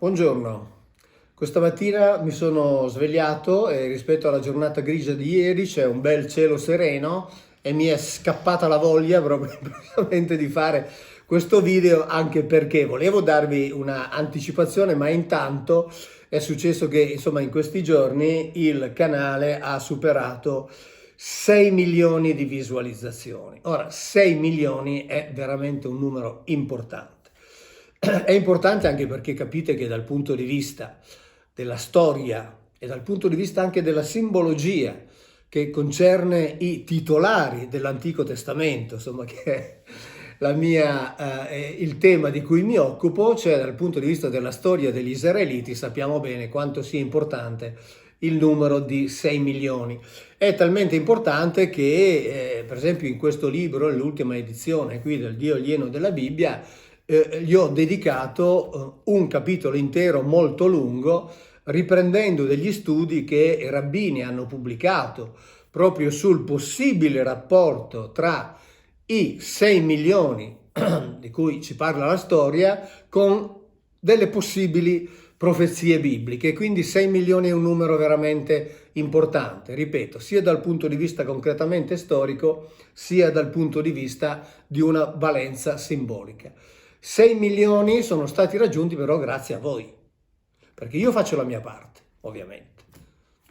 Buongiorno, questa mattina mi sono svegliato e rispetto alla giornata grigia di ieri c'è un bel cielo sereno e mi è scappata la voglia proprio improvvisamente di fare questo video, anche perché volevo darvi una anticipazione, ma intanto è successo che insomma in questi giorni il canale ha superato 6 milioni di visualizzazioni. Ora, 6 milioni è veramente un numero importante. È importante anche perché capite che dal punto di vista della storia e dal punto di vista anche della simbologia che concerne i titolari dell'Antico Testamento, insomma, che è il tema di cui mi occupo, cioè dal punto di vista della storia degli Israeliti, sappiamo bene quanto sia importante il numero di 6 milioni. È talmente importante che, per esempio, in questo libro, l'ultima edizione qui del Dio alieno della Bibbia, gli ho dedicato un capitolo intero molto lungo, riprendendo degli studi che i rabbini hanno pubblicato proprio sul possibile rapporto tra i 6 milioni di cui ci parla la storia con delle possibili profezie bibliche. Quindi 6 milioni è un numero veramente importante, ripeto, sia dal punto di vista concretamente storico, sia dal punto di vista di una valenza simbolica. 6 milioni sono stati raggiunti però grazie a voi, perché io faccio la mia parte, ovviamente.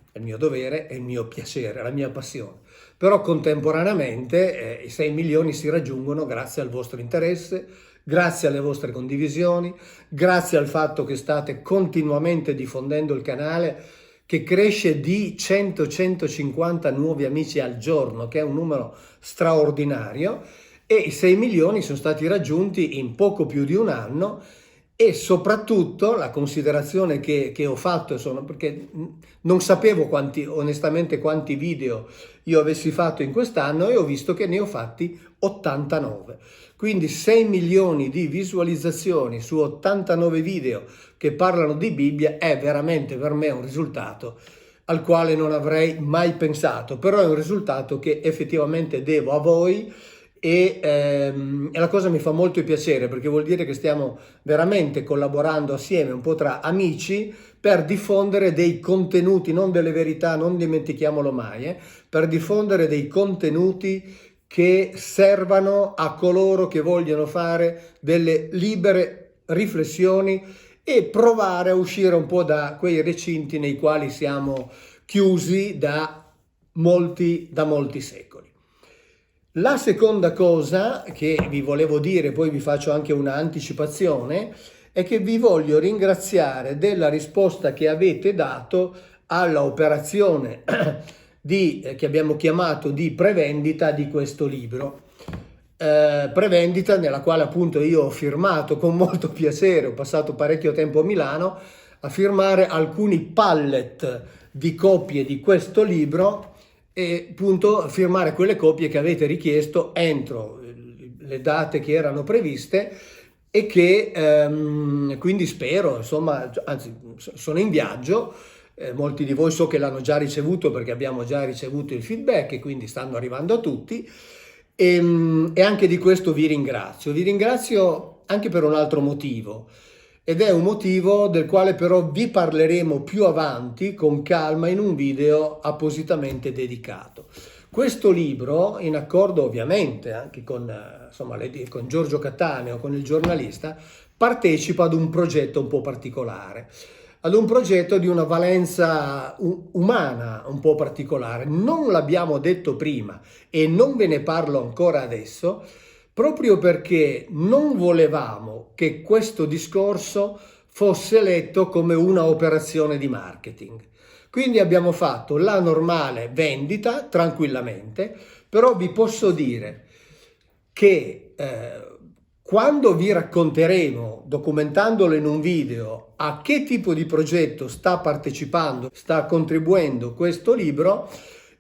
È il mio dovere, è il mio piacere, la mia passione. Però contemporaneamente i 6 milioni si raggiungono grazie al vostro interesse, grazie alle vostre condivisioni, grazie al fatto che state continuamente diffondendo il canale, che cresce di 100-150 nuovi amici al giorno, che è un numero straordinario, e i 6 milioni sono stati raggiunti in poco più di un anno. E soprattutto la considerazione che ho fatto, perché non sapevo onestamente quanti video io avessi fatto in quest'anno, e ho visto che ne ho fatti 89. Quindi 6 milioni di visualizzazioni su 89 video che parlano di Bibbia è veramente per me un risultato al quale non avrei mai pensato, però è un risultato che effettivamente devo a voi. E la cosa mi fa molto piacere, perché vuol dire che stiamo veramente collaborando assieme, un po' tra amici, per diffondere dei contenuti, non delle verità, non dimentichiamolo mai, per diffondere dei contenuti che servano a coloro che vogliono fare delle libere riflessioni e provare a uscire un po' da quei recinti nei quali siamo chiusi da molti secoli. La seconda cosa che vi volevo dire, poi vi faccio anche una anticipazione, è che vi voglio ringraziare della risposta che avete dato alla operazione che abbiamo chiamato di prevendita di questo libro. Prevendita nella quale appunto io ho firmato con molto piacere, ho passato parecchio tempo a Milano a firmare alcuni pallet di copie di questo libro, e appunto firmare quelle copie che avete richiesto entro le date che erano previste, e che quindi spero, insomma, anzi sono in viaggio, molti di voi so che l'hanno già ricevuto perché abbiamo già ricevuto il feedback e quindi stanno arrivando a tutti, e anche di questo vi ringrazio anche per un altro motivo. Ed è un motivo del quale però vi parleremo più avanti con calma in un video appositamente dedicato. Questo libro, in accordo ovviamente anche con Giorgio Cattaneo, con il giornalista, partecipa ad un progetto un po' particolare, ad un progetto di una valenza umana un po' particolare. Non l'abbiamo detto prima e non ve ne parlo ancora adesso, proprio perché non volevamo che questo discorso fosse letto come una operazione di marketing. Quindi abbiamo fatto la normale vendita tranquillamente, però vi posso dire che quando vi racconteremo, documentandolo in un video, a che tipo di progetto sta partecipando, sta contribuendo questo libro,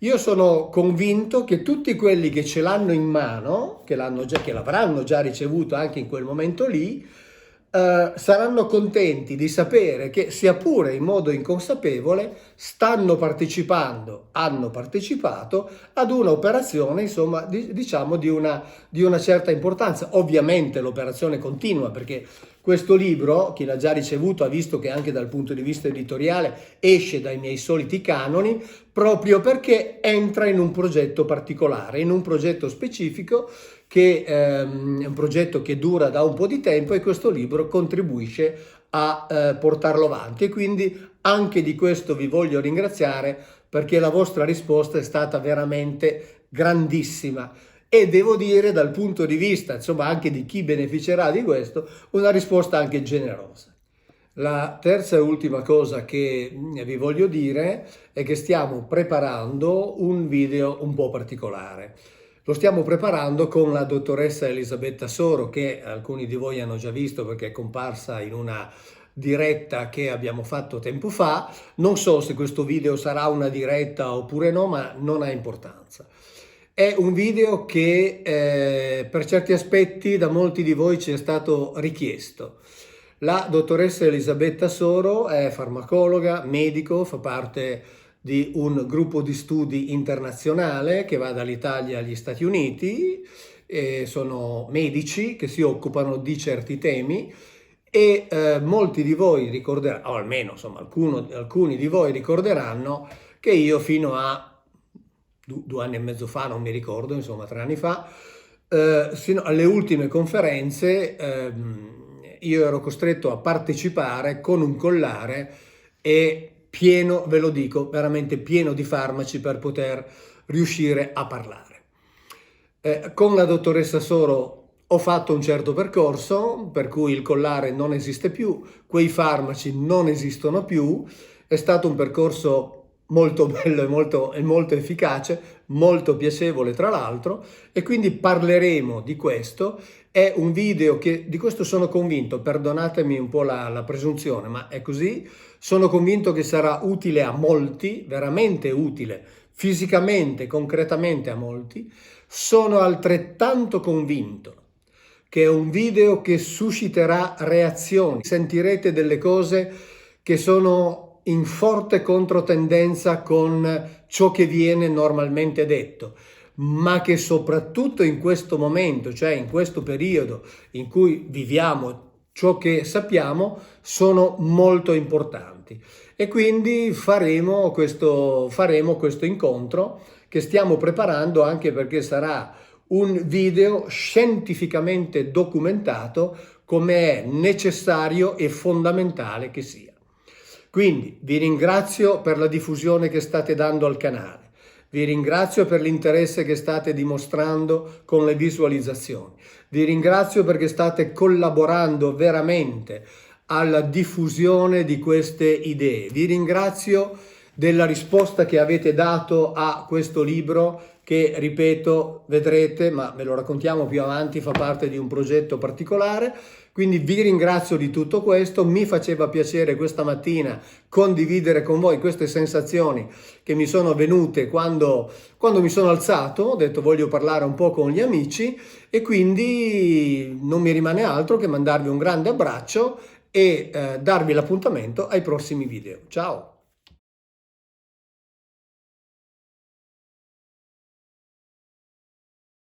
io sono convinto che tutti quelli che ce l'hanno in mano, che l'avranno già ricevuto anche in quel momento lì, saranno contenti di sapere che, sia pure in modo inconsapevole, hanno partecipato ad un'operazione, diciamo di una certa importanza. Ovviamente l'operazione continua, perché Questo libro, chi l'ha già ricevuto ha visto che anche dal punto di vista editoriale esce dai miei soliti canoni, proprio perché entra in un progetto particolare, in un progetto specifico che è un progetto che dura da un po' di tempo, e questo libro contribuisce a portarlo avanti, e quindi anche di questo vi voglio ringraziare, perché la vostra risposta è stata veramente grandissima. E devo dire, dal punto di vista, insomma, anche di chi beneficerà di questo, una risposta anche generosa. La terza e ultima cosa che vi voglio dire è che stiamo preparando un video un po' particolare. Lo stiamo preparando con la dottoressa Elisabetta Soro, che alcuni di voi hanno già visto perché è comparsa in una diretta che abbiamo fatto tempo fa. Non so se questo video sarà una diretta oppure no, ma non ha importanza. È un video che per certi aspetti da molti di voi ci è stato richiesto. La dottoressa Elisabetta Soro è farmacologa, medico, fa parte di un gruppo di studi internazionale che va dall'Italia agli Stati Uniti, e sono medici che si occupano di certi temi, e molti di voi ricorderanno, o almeno insomma alcuni di voi ricorderanno, che io fino a 2 anni e mezzo fa, non mi ricordo, insomma 3 anni fa, fino alle ultime conferenze, io ero costretto a partecipare con un collare e pieno, ve lo dico, veramente pieno di farmaci per poter riuscire a parlare. Con la dottoressa Soro ho fatto un certo percorso, per cui il collare non esiste più, quei farmaci non esistono più. È stato un percorso molto bello e molto efficace, molto piacevole tra l'altro, e quindi parleremo di questo. È un video che, di questo sono convinto, perdonatemi un po' la presunzione, ma è così, sono convinto che sarà utile a molti, veramente utile, fisicamente, concretamente a molti. Sono altrettanto convinto che è un video che susciterà reazioni, sentirete delle cose che sono in forte controtendenza con ciò che viene normalmente detto, ma che soprattutto in questo momento, cioè in questo periodo in cui viviamo, ciò che sappiamo, sono molto importanti. E quindi faremo questo incontro che stiamo preparando, anche perché sarà un video scientificamente documentato, come è necessario e fondamentale che sia. Quindi vi ringrazio per la diffusione che state dando al canale, vi ringrazio per l'interesse che state dimostrando con le visualizzazioni, vi ringrazio perché state collaborando veramente alla diffusione di queste idee, vi ringrazio della risposta che avete dato a questo libro che, ripeto, vedrete, ma ve lo raccontiamo più avanti, fa parte di un progetto particolare. Quindi vi ringrazio di tutto questo, mi faceva piacere questa mattina condividere con voi queste sensazioni che mi sono venute quando mi sono alzato, ho detto voglio parlare un po' con gli amici, e quindi non mi rimane altro che mandarvi un grande abbraccio e darvi l'appuntamento ai prossimi video. Ciao!